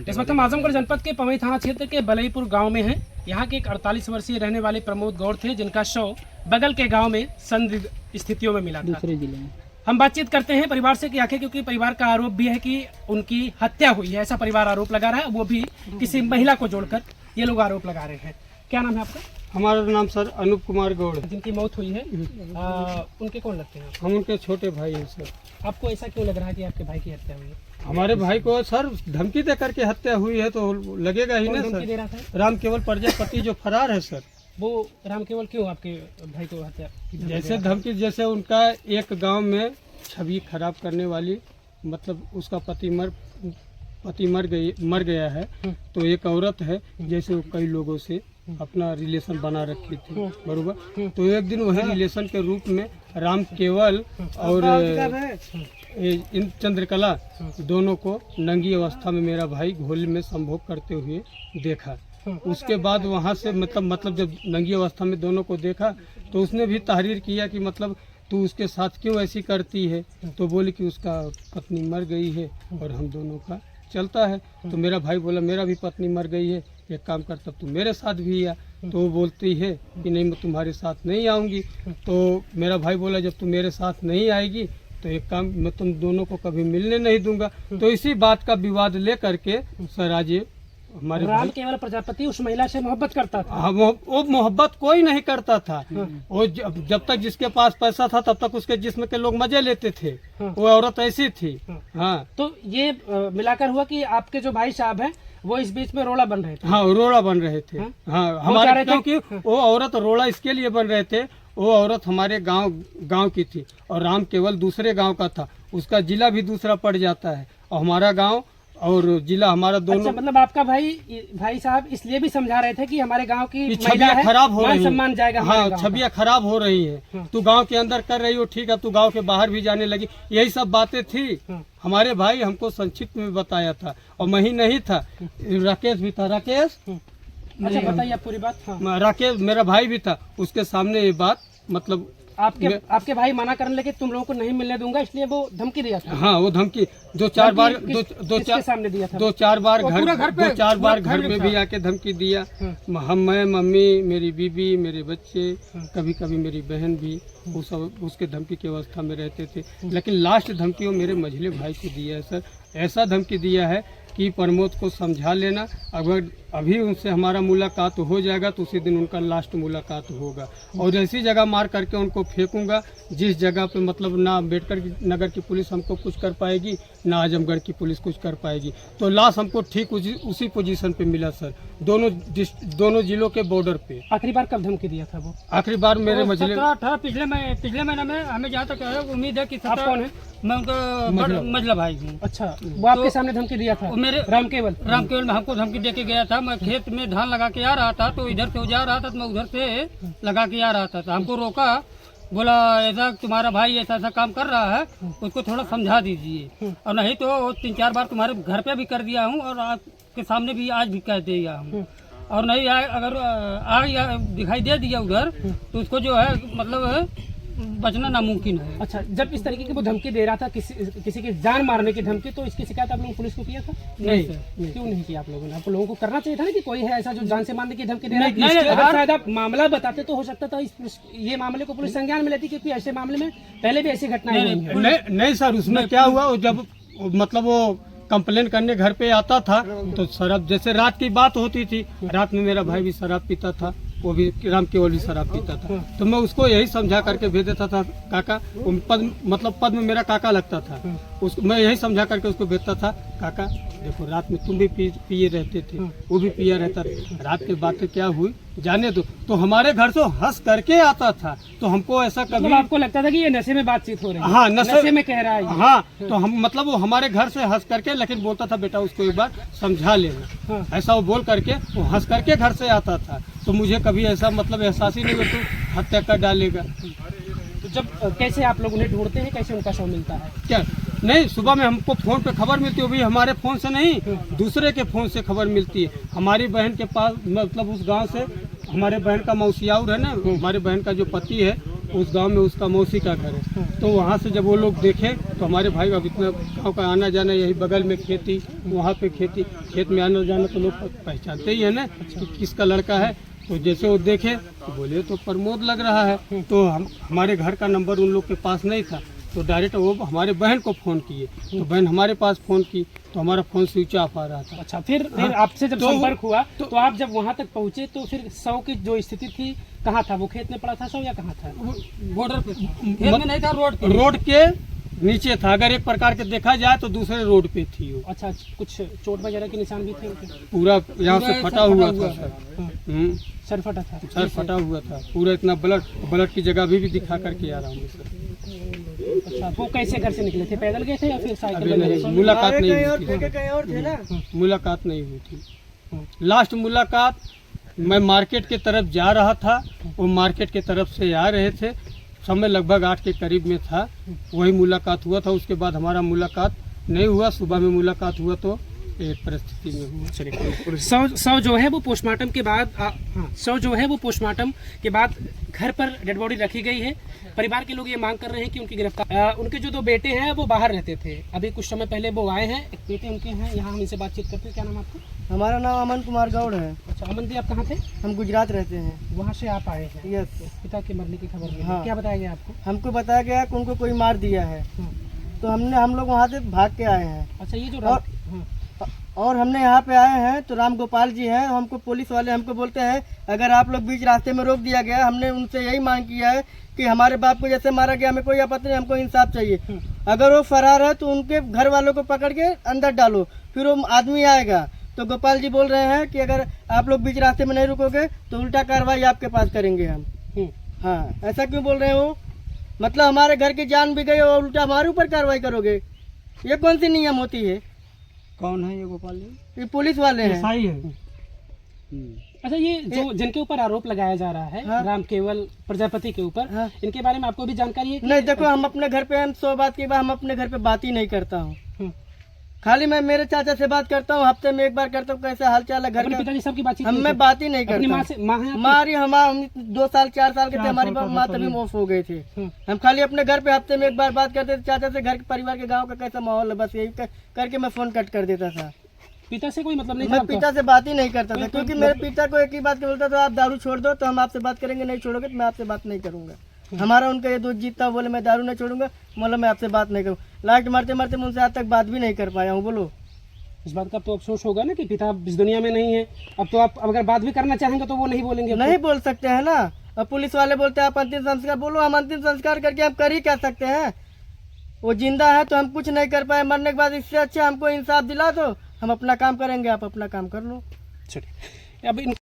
इस वक्त हम आजमगढ़ जनपद के पवई थाना क्षेत्र के बलईपुर गांव में हैं। यहाँ के एक 48 वर्षीय रहने वाले प्रमोद गौड़ थे, जिनका शव बगल के गांव में संदिग्ध स्थितियों में मिला था। दूसरे जिले में हम बातचीत करते हैं परिवार से कि आखिर, क्योंकि परिवार का आरोप भी है कि उनकी हत्या हुई है, ऐसा परिवार आरोप लगा रहा है, वो भी किसी महिला को जोड़कर ये लोग आरोप लगा रहे हैं। क्या नाम है आपका? हमारा नाम सर अनूप कुमार गौड़ है। जिनकी मौत हुई है उनके कौन लगते हैं? हम उनके छोटे भाई हैं सर। आपको ऐसा क्यों लग रहा है कि आपके भाई की हत्या हुई है? हमारे भाई को सर धमकी दे करके हत्या हुई है तो लगेगा ही कौन ना धमकी दे सर। रहा था? राम केवल प्रजापति जो फरार है सर, वो राम केवल क्यों आपके भाई को हत्या की धमकी जैसे दे रहा था? धमकी, जैसे उनका एक गांव में छवि खराब करने वाली, मतलब उसका पति मर गया है, तो एक औरत है जैसे वो कई लोगों से अपना रिलेशन बना रखी थी, बरोबर। तो एक दिन वही रिलेशन के रूप में राम केवल और इन चंद्रकला दोनों को नंगी अवस्था में मेरा भाई घोल में संभोग करते हुए देखा। उसके बाद वहाँ से मतलब जब नंगी अवस्था में दोनों को देखा तो उसने भी तहरीर किया कि मतलब तू उसके साथ क्यों ऐसी करती है, तो बोली कि उसका पत्नी मर गई है और हम दोनों का चलता है। तो मेरा भाई बोला मेरा भी पत्नी मर गई है, एक काम कर तब तू मेरे साथ भी आ। तो वो बोलती है कि नहीं मैं तुम्हारे साथ नहीं आऊँगी। तो मेरा भाई बोला जब तू मेरे साथ नहीं आएगी तो एक काम, मैं तुम दोनों को कभी मिलने नहीं दूंगा। तो इसी बात का विवाद ले करके सर आज ये हमारे राम केवल प्रजापति उस महिला से मोहब्बत करता था। हाँ, वो मोहब्बत कोई नहीं करता था। वो जब तक जिसके पास पैसा था तब तक उसके जिस्म के लोग मजे लेते थे। वो औरत ऐसी थी। हाँ, तो ये मिलाकर हुआ कि आपके जो भाई साहब हैं वो इस बीच में रोड़ा बन रहे थे। हाँ, रोड़ा बन रहे थे। हाँ, हमारे क्योंकि वो औरत रोड़ा इसके लिए बन रहे थे, वो औरत हमारे गांव की थी और राम केवल दूसरे गांव का था, उसका जिला भी दूसरा पड़ जाता है और हमारा गांव और जिला हमारा दोनों। अच्छा, मतलब आपका भाई साहब इसलिए भी समझा रहे थे कि हमारे गांव की छवियां खराब हो रही है, सम्मान जाएगा। हाँ, छवियां खराब हो रही है। तू गांव के अंदर कर रही हो ठीक है, तू गांव के बाहर भी जाने लगी, यही सब बातें थी। हमारे भाई हमको संक्षिप्त में बताया था और मैं ही नहीं था, राकेश भी था। राकेश, अच्छा बताइए आप पूरी बात। हाँ। राकेश मेरा भाई भी था, उसके सामने ये बात मतलब आपके भाई मना करने लगे तुम लोगों को नहीं मिलने दूंगा, इसलिए वो धमकी दिया था। हाँ, वो धमकी दो चार सामने दिया था। दो चार बार घर में भी आके धमकी दिया। मैं, मम्मी, मेरी बीबी, मेरे बच्चे, कभी कभी मेरी बहन भी वो सब उसके धमकी की अवस्था में रहते थे। लेकिन लास्ट धमकी वो मेरे मझले भाई को दिया है सर। ऐसा धमकी दिया है कि प्रमोद को समझा लेना, अगर अभी उनसे हमारा मुलाकात हो जाएगा तो उसी दिन उनका लास्ट मुलाकात होगा और ऐसी जगह मार करके उनको फेंकूंगा जिस जगह पे मतलब ना अम्बेडकर नगर की पुलिस हमको कुछ कर पाएगी, ना आजमगढ़ की पुलिस कुछ कर पाएगी। तो लाश हमको ठीक उसी पोजीशन पे मिला सर, दोनों जिलों के बॉर्डर पे। आखिरी बार कब धमकी दिया था वो? आखिरी बार मेरे मझले पिछले महीने में हमें जहाँ तक उम्मीद है कि आप कौन है? मैं उनका मझला भाई हूँ। अच्छा, वो आपके सामने धमकी दिया था? मेरे राम केवल में हमको धमकी दे के गया था। मैं खेत में धान लगा के आ रहा था तो इधर से जा रहा था तो मैं उधर से लगा के आ रहा था, तो हमको रोका, बोला ऐसा तुम्हारा भाई ऐसा काम कर रहा है, उसको थोड़ा समझा दीजिए और नहीं तो 3-4 बार तुम्हारे घर पे भी कर दिया हूँ और आपके सामने भी आज भी कह दिया हूँ, और नहीं अगर आ दिखाई दे दिया उधर तो उसको जो है मतलब बचना नामुमकिन है। अच्छा, जब इस तरीके की वो धमकी दे रहा था, किसी की जान मारने की धमकी, तो इसकी शिकायत आप लोगों पुलिस को किया था? नहीं। क्यों नहीं किया आप लोगों ने? आप लोगों को करना चाहिए था ना कि कोई है ऐसा जो जान से मारने की धमकी दे रहा है। अगर शायद आप मामला बताते तो हो सकता था ये मामले को पुलिस संज्ञान में लेती, क्योंकि ऐसे मामले में पहले भी ऐसी घटनाएं हुई हैं। नहीं सर, उसमें क्या हुआ, जब मतलब वो कंप्लेन करने घर पे आता था तो शराब, जैसे रात की बात होती थी, रात में मेरा भाई भी शराब पीता था, वो भी राम केवल भी शराब पीता था, तो मैं उसको यही समझा करके भेज देता था। काका पद में मेरा काका लगता था, उसको मैं यही समझा करके उसको भेजता था, काका देखो रात में तुम भी पिए रहते थे, वो भी पिया रहता था, रात की बातें क्या हुई जाने दो। तो हमारे घर से हंस करके आता था, तो हमको ऐसा कभी आपको लगता था कि ये नशे में बातचीत हो रही है? हाँ, नशे में कह रहा है। हाँ, तो हम मतलब वो हमारे घर से हंस करके, लेकिन बोलता था बेटा उसको एक बार समझा लेना, ऐसा वो बोल करके वो हंस करके घर से आता था। तो मुझे कभी ऐसा मतलब एहसास ही नहीं हुआ तू हत्या कर डालेगा। तो जब कैसे आप लोग उन्हें ढूंढते हैं, कैसे उनका शव मिलता है? क्या नहीं, सुबह में हमको फोन पे खबर मिलती है, वो भी हमारे फोन से नहीं, दूसरे के फोन से खबर मिलती है। हमारी बहन के पास मतलब उस गांव से हमारे बहन का मौसियाउर है ना, हमारे बहन का जो पति है उस गांव में उसका मौसी का घर है। तो वहाँ से जब वो लोग देखे तो हमारे भाई अब इतना गाँव का आना जाना, यही बगल में खेती, वहाँ पे खेती, खेत में आना जाना तो लोग पहचानते ही है ना कि किसका लड़का है। तो जैसे वो देखे तो बोले तो प्रमोद लग रहा है। तो हमारे घर का नंबर उन लोग के पास नहीं था, तो डायरेक्ट वो हमारे बहन को फ़ोन किए, तो बहन हमारे पास फ़ोन की तो हमारा फ़ोन स्विच ऑफ आ रहा था। अच्छा, फिर आपसे जब संपर्क हुआ तो आप जब वहाँ तक पहुँचे तो फिर शव की जो स्थिति थी कहाँ था? वो खेत में पड़ा था शव या कहाँ था? बॉर्डर पे था, खेत में नहीं था, रोड के नीचे था। अगर एक प्रकार के देखा जाए तो दूसरे रोड पे थी वो। अच्छा, कुछ चोट वगैरह के निशान भी थे उनके? पूरा यहाँ से फटा हुआ था सर। सर फटा था? सर फटा हुआ था पूरा, इतना ब्लड की जगह भी दिखा करके आ रहा हूँ सर। अच्छा, वो कैसे घर से निकले थे? पैदल गए थे या फिर साइकिल? अभी नहीं, मुलाकात नहीं हुई थी, मुलाकात नहीं हुई थी। लास्ट मुलाकात मैं मार्केट के तरफ जा रहा था, वो मार्केट के तरफ से आ रहे थे, समय लगभग 8 के करीब में था, वही मुलाकात हुआ था। उसके बाद हमारा मुलाकात नहीं हुआ। सुबह में मुलाकात हुआ तो एक परिस्थिति में हुआ। शव जो है वो पोस्टमार्टम के बाद शव जो है वो पोस्टमार्टम के बाद घर पर डेड बॉडी रखी गई है। परिवार के लोग ये मांग कर रहे हैं कि उनकी गिरफ्तार, उनके जो 2 बेटे हैं वो बाहर रहते थे, अभी कुछ समय पहले वो आए हैं। एक बेटे उनके हैं, यहाँ हम इनसे बातचीत करते हैं। क्या नाम आपका? हमारा नाम अमन कुमार गौड़ है। अच्छा, अमन जी, आप कहाँ थे? हम गुजरात रहते हैं। वहाँ से आप आए हैं? यस। पिता के मरने की खबर मिली, हाँ। क्या बताया गया आपको? हमको बताया गया कि उनको कोई मार दिया है, तो हम लोग वहाँ से भाग के आए हैं। अच्छा, ये जो और हमने यहाँ पे आए हैं तो राम गोपाल जी हैं, हमको पुलिस वाले हमको बोलते हैं अगर आप लोग बीच रास्ते में रोक दिया गया, हमने उनसे यही मांग किया है कि हमारे बाप को जैसे मारा गया, हमें कोई आपत्ति नहीं, हमको इंसाफ चाहिए। अगर वो फरार है तो उनके घर वालों को पकड़ के अंदर डालो, फिर वो आदमी आएगा। तो गोपाल जी बोल रहे हैं कि अगर आप लोग बीच रास्ते में नहीं रुकोगे तो उल्टा कार्रवाई आपके पास करेंगे हम। हाँ, ऐसा क्यों बोल रहे हो? मतलब हमारे घर की जान भी गई और उल्टा हमारे ऊपर कार्रवाई करोगे? ये कौन सी नियम होती है? कौन है ये गोपाल जी? ये पुलिस वाले हैं। सही है। अच्छा, ये जो जिनके ऊपर आरोप लगाया जा रहा है, हाँ। राम केवल प्रजापति के ऊपर, हाँ। इनके बारे में आपको भी जानकारी है? नहीं, देखो हम अपने घर पे, हम 100 बात की बात, हम अपने घर पे बात ही नहीं करता हूँ। खाली मैं मेरे चाचा से बात करता हूँ, हफ्ते में एक बार करता हूँ, कैसे हाल चाल है घर अपने का। पिताजी सब की बातचीत हम मैं बात ही नहीं अपनी माँ करता। से? माँ है आपकी? हमारी हम 2 साल 4 साल के थे, हमारी माँ तभी ऑफ हो गए थे। हम खाली अपने घर पे हफ्ते में एक बार बात करते थे चाचा से, घर के परिवार के गाँव का कैसा माहौल है, बस यही करके मैं फोन कट कर देता था। पिता से कोई मतलब नहीं था मैं आपका? पिता से बात ही नहीं करता था, क्योंकि मेरे पिता को एक ही बात बोलता था, आप दारू छोड़ दो तो हम आपसे बात करेंगे, नहीं छोड़ोगे तो मैं आपसे बात नहीं करूंगा। हमारा उनका ये दोस्त जीतता, बोले मैं दारू नहीं छोड़ूंगा, बोला मैं आपसे बात नहीं करूँ। लास्ट मरते मरते मैं उनसे आज तक बात भी नहीं कर पाया हूँ। बोलो, इस बात का तो अफसोस होगा ना कि पिता इस दुनिया में नहीं है। अब तो आप अगर बात भी करना चाहेंगे तो वो नहीं बोलेंगे? नहीं बोल सकते हैं ना। अब पुलिस वाले बोलते हैं आप अंतिम संस्कार, बोलो हम अंतिम संस्कार करके हम कर ही क्या सकते हैं? वो जिंदा है तो हम कुछ नहीं कर पाए, मरने के बाद इससे अच्छा हमको इंसाफ दिला दो, हम अपना काम करेंगे, आप अपना काम कर लो। चलिए, अब